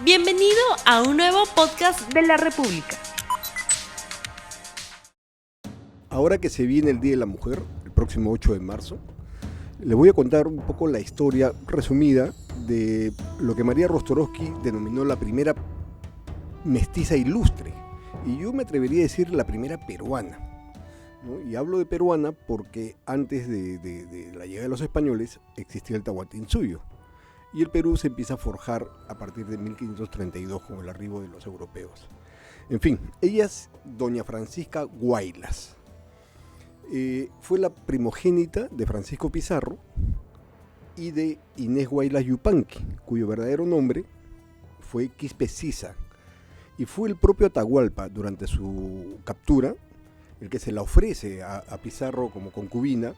Bienvenido a un nuevo podcast de la República. Ahora que se viene el Día de la Mujer, el próximo 8 de marzo, les voy a contar un poco la historia resumida de lo que María Rostorowski denominó la primera mestiza ilustre. Y yo me atrevería a decir la primera peruana, ¿no? Y hablo de peruana porque antes de la llegada de los españoles existía el Tahuantinsuyo. Y el Perú se empieza a forjar a partir de 1532 con el arribo de los europeos. En fin, ella es doña Francisca Guaylas. Fue la primogénita de Francisco Pizarro y de Inés Guaylas Yupanqui, cuyo verdadero nombre fue Quispe Sisa. Y fue el propio Atahualpa, durante su captura, el que se la ofrece a Pizarro como concubina,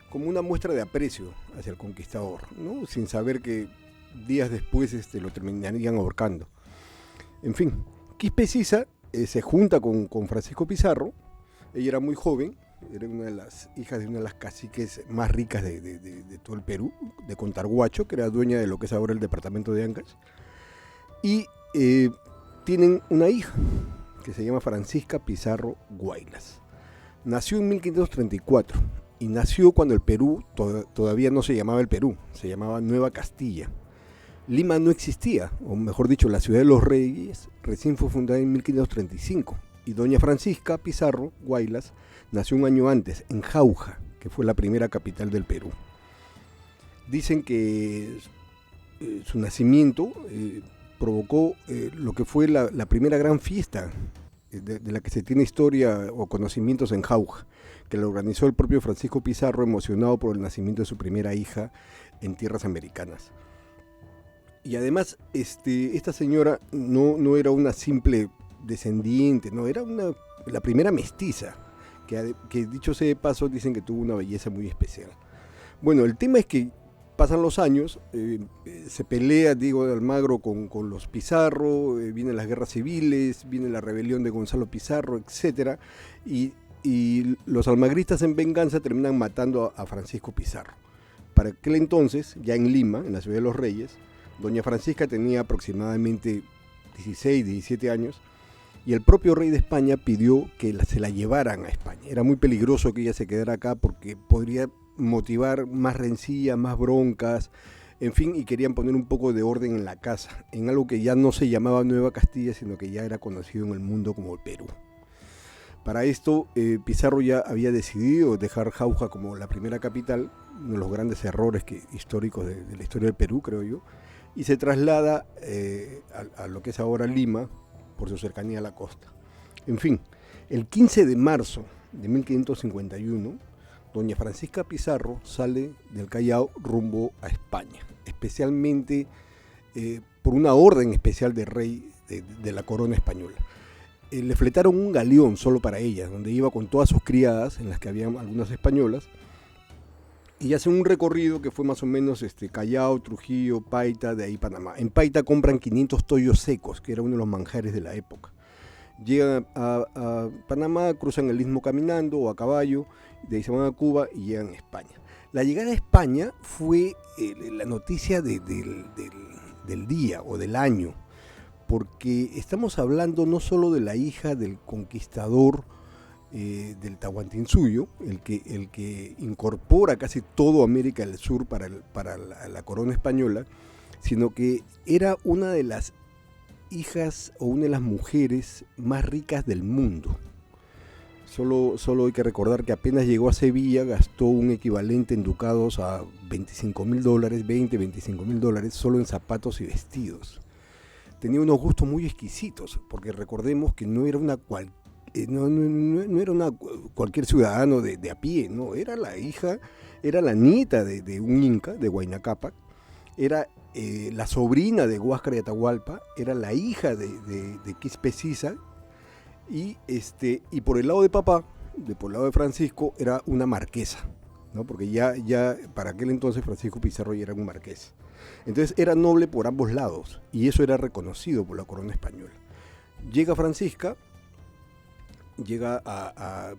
como una muestra de aprecio hacia el conquistador, ¿no? Sin saber que días después lo terminarían ahorcando. En fin, Quispe Sisa se junta con Francisco Pizarro. Ella era muy joven, era una de las hijas de una de las caciques más ricas de todo el Perú, de Contarguacho, que era dueña de lo que es ahora el departamento de Ancash. Y tienen una hija que se llama Francisca Pizarro Guaylas. Nació en 1534 y nació cuando el Perú todavía no se llamaba el Perú, se llamaba Nueva Castilla. Lima no existía, o mejor dicho, la ciudad de los Reyes recién fue fundada en 1535 y doña Francisca Pizarro Guaylas nació un año antes, en Jauja, que fue la primera capital del Perú. Dicen que su nacimiento provocó lo que fue la primera gran fiesta de la que se tiene historia o conocimientos en Jauja, que la organizó el propio Francisco Pizarro, emocionado por el nacimiento de su primera hija en tierras americanas. Y además, esta señora no era una simple descendiente, no, era la primera mestiza, que dicho sea de paso, dicen que tuvo una belleza muy especial. Bueno, el tema es que pasan los años, se pelea Diego de Almagro con los Pizarro, vienen las guerras civiles, viene la rebelión de Gonzalo Pizarro, etc. Y los almagristas en venganza terminan matando a Francisco Pizarro. Para aquel entonces, ya en Lima, en la ciudad de los Reyes, doña Francisca tenía aproximadamente 16, 17 años, y el propio rey de España pidió que se la llevaran a España. Era muy peligroso que ella se quedara acá porque podría motivar más rencillas, más broncas, en fin, y querían poner un poco de orden en la casa, en algo que ya no se llamaba Nueva Castilla, sino que ya era conocido en el mundo como el Perú. Para esto, Pizarro ya había decidido dejar Jauja como la primera capital, uno de los grandes errores históricos de la historia del Perú, creo yo, y se traslada a lo que es ahora Lima, por su cercanía a la costa. En fin, el 15 de marzo de 1551, doña Francisca Pizarro sale del Callao rumbo a España, especialmente por una orden especial del rey de la corona española. Le fletaron un galeón solo para ella, donde iba con todas sus criadas, en las que había algunas españolas, y hacen un recorrido que fue más o menos Callao, Trujillo, Paita, de ahí Panamá. En Paita compran 500 toyos secos, que era uno de los manjares de la época. Llegan a Panamá, cruzan el istmo caminando o a caballo, de ahí se van a Cuba y llegan a España. La llegada a España fue la noticia del día o del año, porque estamos hablando no solo de la hija del conquistador del Tahuantinsuyo, el que incorpora casi todo América del Sur para la corona española, sino que era una de las hijas o una de las mujeres más ricas del mundo. Solo hay que recordar que apenas llegó a Sevilla gastó un equivalente en ducados a $25,000, 25 mil dólares, solo en zapatos y vestidos. Tenía unos gustos muy exquisitos, porque recordemos que no era no era cualquier ciudadano de a pie, no, era la hija, era la nieta de un inca, de Huayna Cápac, era la sobrina de Huáscar y Atahualpa, era la hija de Quispe Sisa, y por el lado de papá, por el lado de Francisco, era una marquesa, ¿no? Porque ya para aquel entonces Francisco Pizarro ya era un marqués. Entonces era noble por ambos lados, y eso era reconocido por la corona española. Llega Francisca,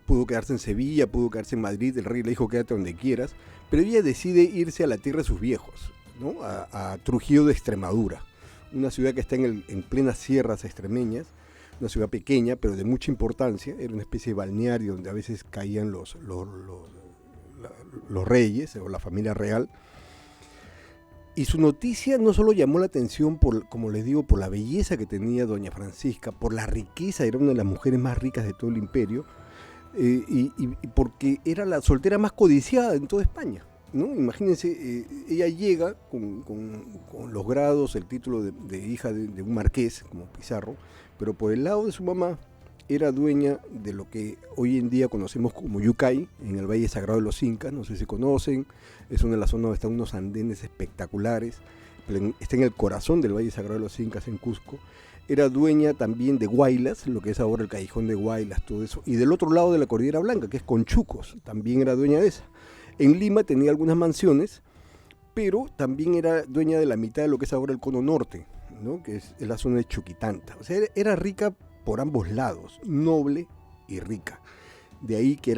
pudo quedarse en Sevilla, pudo quedarse en Madrid, el rey le dijo quédate donde quieras, pero ella decide irse a la tierra de sus viejos, ¿no? A Trujillo de Extremadura, una ciudad que está en plenas sierras extremeñas, una ciudad pequeña pero de mucha importancia, era una especie de balneario donde a veces caían los reyes o la familia real. Y su noticia no solo llamó la atención por, como les digo, por la belleza que tenía doña Francisca, por la riqueza, era una de las mujeres más ricas de todo el imperio, y porque era la soltera más codiciada en toda España, ¿no? Imagínense, ella llega con los grados, el título de hija de un marqués, como Pizarro, pero por el lado de su mamá era dueña de lo que hoy en día conocemos como Yucay, en el Valle Sagrado de los Incas, no sé si conocen, es una de las zonas donde están unos andenes espectaculares, está en el corazón del Valle Sagrado de los Incas, en Cusco. Era dueña también de Guaylas, lo que es ahora el Callejón de Guaylas, todo eso, y del otro lado de la Cordillera Blanca, que es Conchucos, también era dueña de esa. En Lima tenía algunas mansiones, pero también era dueña de la mitad de lo que es ahora el Cono Norte, ¿no? Que es la zona de Chuquitanta. O sea, era rica por ambos lados, noble y rica. De ahí que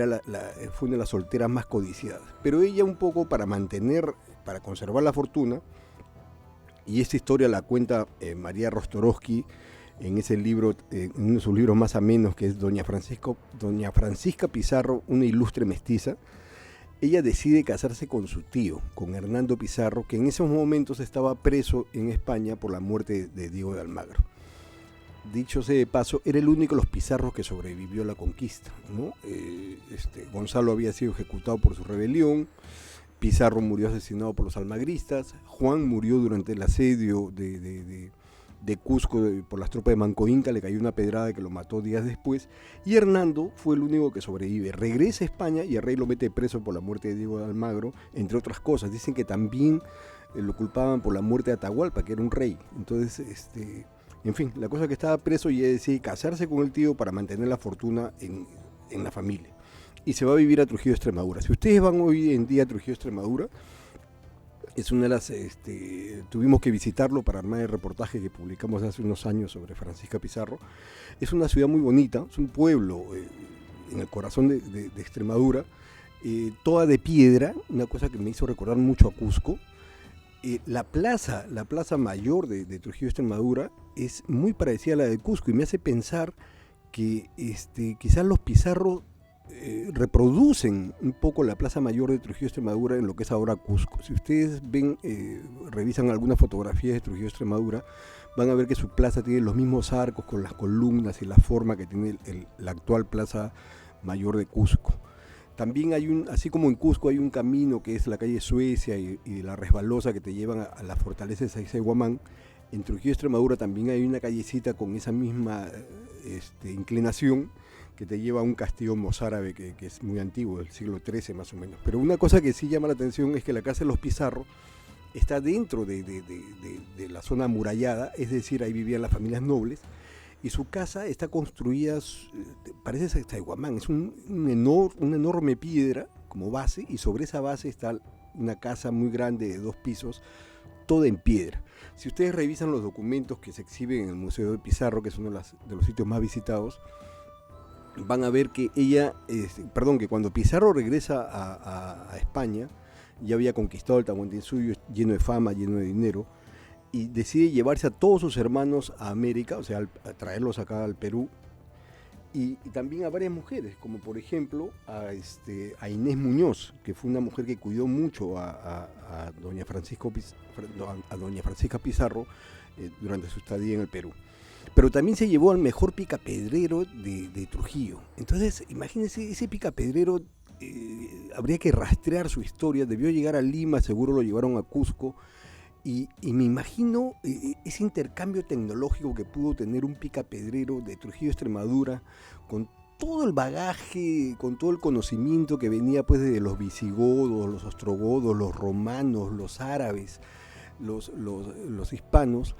fue una de las solteras más codiciadas. Pero ella un poco para conservar la fortuna, y esta historia la cuenta María Rostorowski en ese libro, en uno de sus libros más amenos, que es Doña Francisca Pizarro, una ilustre mestiza. Ella decide casarse con su tío, con Hernando Pizarro, que en esos momentos estaba preso en España por la muerte de Diego de Almagro. Dicho sea de paso, era el único de los Pizarros que sobrevivió a la conquista, ¿no? Gonzalo había sido ejecutado por su rebelión, Pizarro murió asesinado por los almagristas, Juan murió durante el asedio de Cusco por las tropas de Manco Inca, le cayó una pedrada que lo mató días después, y Hernando fue el único que sobrevive. Regresa a España y el rey lo mete preso por la muerte de Diego de Almagro, entre otras cosas. Dicen que también lo culpaban por la muerte de Atahualpa, que era un rey. Entonces, en fin, la cosa es que estaba preso y ella decide casarse con el tío para mantener la fortuna en la familia. Y se va a vivir a Trujillo, Extremadura. Si ustedes van hoy en día a Trujillo, Extremadura, es una de las, tuvimos que visitarlo para armar el reportaje que publicamos hace unos años sobre Francisca Pizarro. Es una ciudad muy bonita, es un pueblo en el corazón de Extremadura, toda de piedra, una cosa que me hizo recordar mucho a Cusco. La plaza mayor de Trujillo, Extremadura, es muy parecida a la de Cusco y me hace pensar que quizás los Pizarro reproducen un poco la plaza mayor de Trujillo, Extremadura en lo que es ahora Cusco. Si ustedes ven, revisan algunas fotografías de Trujillo, Extremadura, van a ver que su plaza tiene los mismos arcos con las columnas y la forma que tiene la actual plaza mayor de Cusco. También así como en Cusco hay un camino que es la calle Suecia y la Resbalosa que te llevan a la fortaleza de Sacsayhuamán, en Trujillo, Extremadura también hay una callecita con esa misma inclinación que te lleva a un castillo mozárabe que es muy antiguo, del siglo XIII más o menos. Pero una cosa que sí llama la atención es que la casa de los Pizarro está dentro de la zona amurallada, es decir, ahí vivían las familias nobles, y su casa está construida, parece Sacsayhuamán, es una enorme piedra como base, y sobre esa base está una casa muy grande de 2 pisos, toda en piedra. Si ustedes revisan los documentos que se exhiben en el Museo de Pizarro, que es uno de los sitios más visitados, van a ver que que cuando Pizarro regresa a España, ya había conquistado el Tahuantinsuyo lleno de fama, lleno de dinero, y decide llevarse a todos sus hermanos a América, o sea, a traerlos acá al Perú, y también a varias mujeres, como por ejemplo a Inés Muñoz, que fue una mujer que cuidó mucho a doña Francisca Pizarro durante su estadía en el Perú. Pero también se llevó al mejor picapedrero de Trujillo. Entonces, imagínense, ese picapedrero habría que rastrear su historia, debió llegar a Lima, seguro lo llevaron a Cusco, y me imagino ese intercambio tecnológico que pudo tener un picapedrero de Trujillo, Extremadura, con todo el bagaje, con todo el conocimiento que venía pues de los visigodos, los ostrogodos, los romanos, los árabes, los hispanos,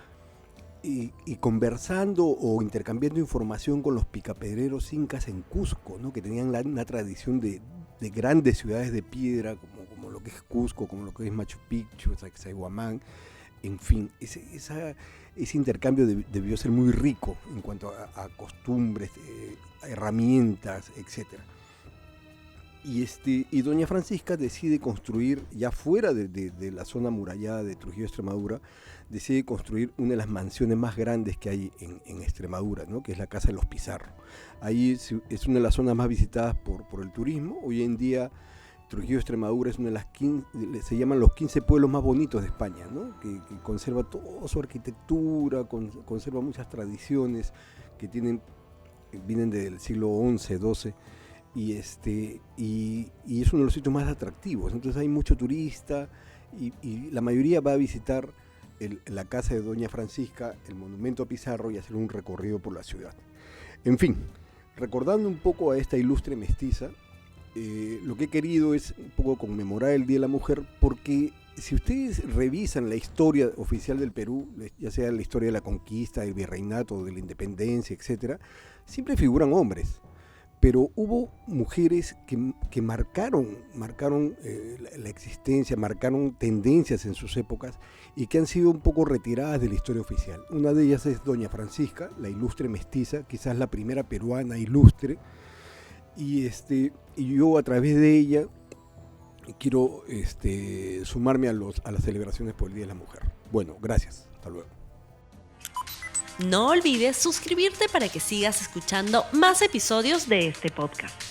y conversando o intercambiando información con los picapedreros incas en Cusco, ¿no? Que tenían una tradición de grandes ciudades de piedra, como lo que es Cusco, como lo que es Machu Picchu, Sacsayhuamán, en fin, ese intercambio debió ser muy rico en cuanto a costumbres, a herramientas, etc. Y doña Francisca decide construir, ya fuera de la zona amurallada de Trujillo, Extremadura, decide construir una de las mansiones más grandes que hay en Extremadura, ¿no? Que es la Casa de los Pizarro. Ahí es una de las zonas más visitadas por el turismo. Hoy en día Trujillo, Extremadura es una de las 15, se llaman los 15 pueblos más bonitos de España, ¿no? Que conserva toda su arquitectura, conserva muchas tradiciones que vienen del siglo XI, XII. Y es uno de los sitios más atractivos. Entonces hay mucho turista y la mayoría va a visitar la casa de doña Francisca, el monumento a Pizarro, y hacer un recorrido por la ciudad. En fin, recordando un poco a esta ilustre mestiza, lo que he querido es un poco conmemorar el Día de la Mujer, porque si ustedes revisan la historia oficial del Perú, ya sea la historia de la conquista, del virreinato, de la independencia, etc., siempre figuran hombres. Pero hubo mujeres que marcaron la existencia, marcaron tendencias en sus épocas y que han sido un poco retiradas de la historia oficial. Una de ellas es doña Francisca, la ilustre mestiza, quizás la primera peruana ilustre, y yo a través de ella quiero sumarme a las celebraciones por el Día de la Mujer. Bueno, gracias, hasta luego. No olvides suscribirte para que sigas escuchando más episodios de este podcast.